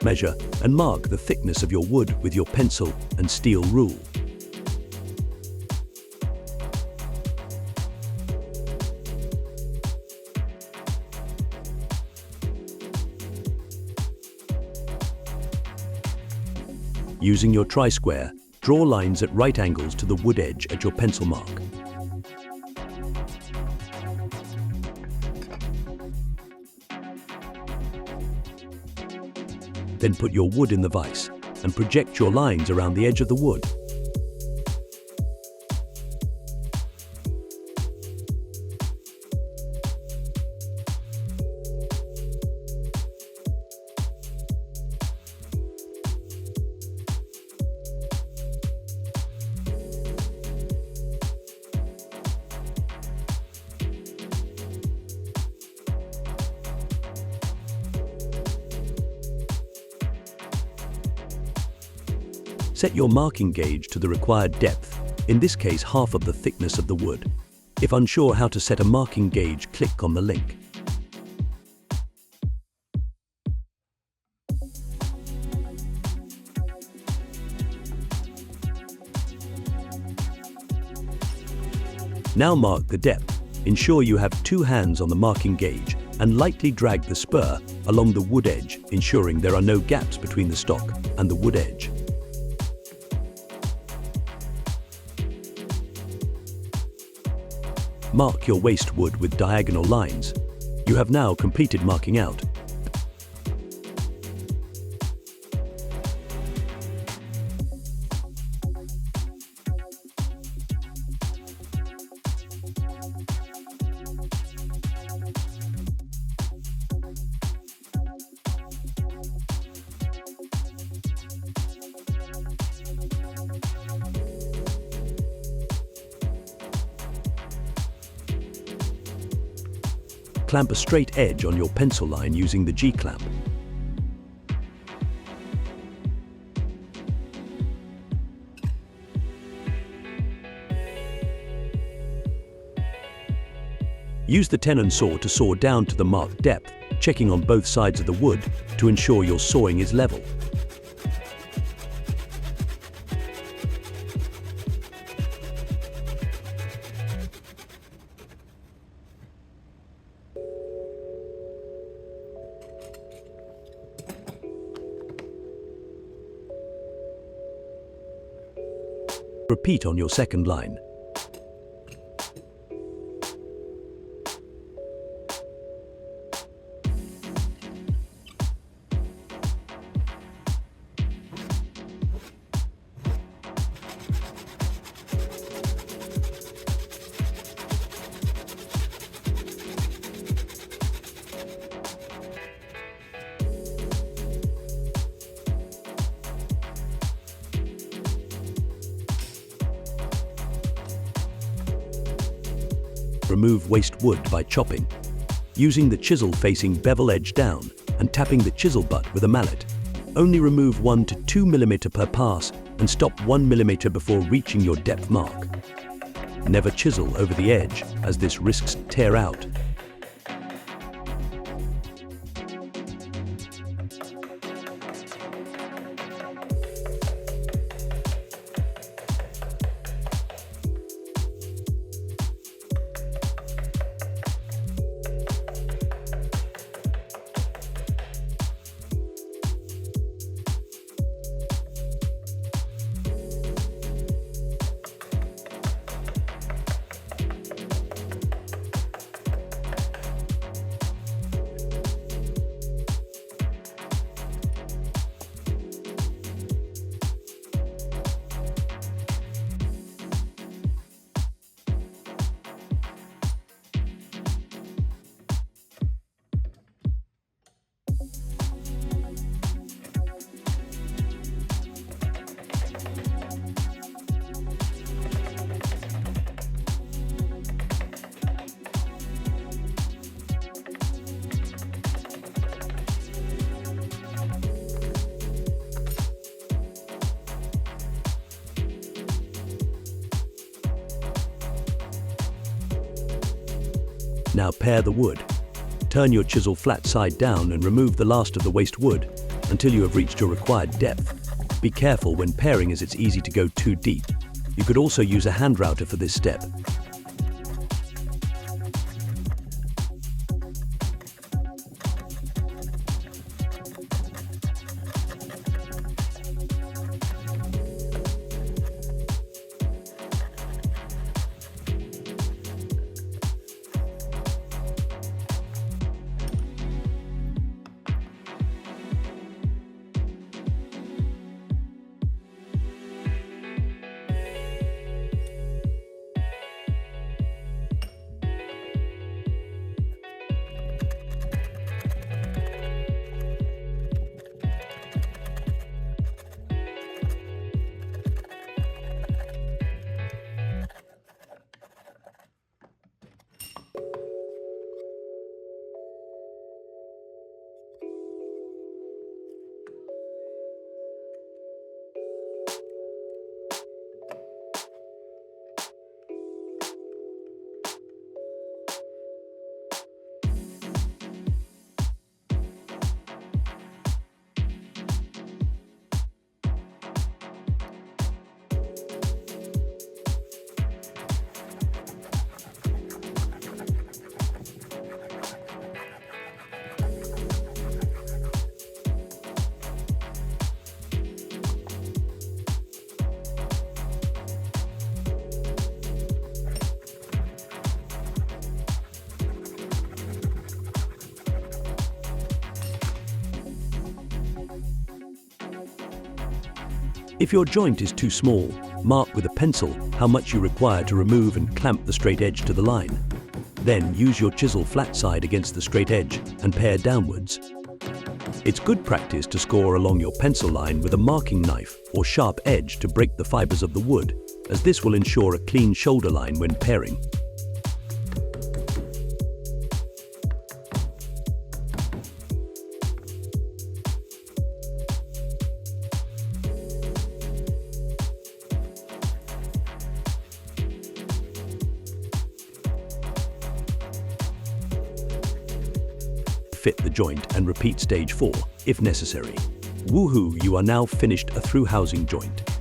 Measure and mark the thickness of your wood with your pencil and steel rule. Using your tri-square, draw lines at right angles to the wood edge at your pencil mark. Then put your wood in the vise and project your lines around the edge of the wood. Set your marking gauge to the required depth, in this case half of the thickness of the wood. If unsure how to set a marking gauge, click on the link. Now mark the depth. Ensure you have two hands on the marking gauge and lightly drag the spur along the wood edge, ensuring there are no gaps between the stock and the wood edge. Mark your waste wood with diagonal lines. You have now completed marking out. Clamp a straight edge on your pencil line using the G-clamp. Use the tenon saw to saw down to the marked depth, checking on both sides of the wood to ensure your sawing is level. Repeat on your second line. Remove waste wood by chopping, using the chisel facing bevel edge down and tapping the chisel butt with a mallet. Only remove 1 to 2 mm per pass and stop 1 mm before reaching your depth mark. Never chisel over the edge, as this risks tear out. Now pare the wood. Turn your chisel flat side down and remove the last of the waste wood, until you have reached your required depth. Be careful when pairing as it's easy to go too deep. You could also use a hand router for this step. If your joint is too small, mark with a pencil how much you require to remove and clamp the straight edge to the line. Then use your chisel flat side against the straight edge and pare downwards. It's good practice to score along your pencil line with a marking knife or sharp edge to break the fibers of the wood, as this will ensure a clean shoulder line when pairing. Fit the joint and repeat stage 4 if necessary. Woohoo, you are now finished a through housing joint.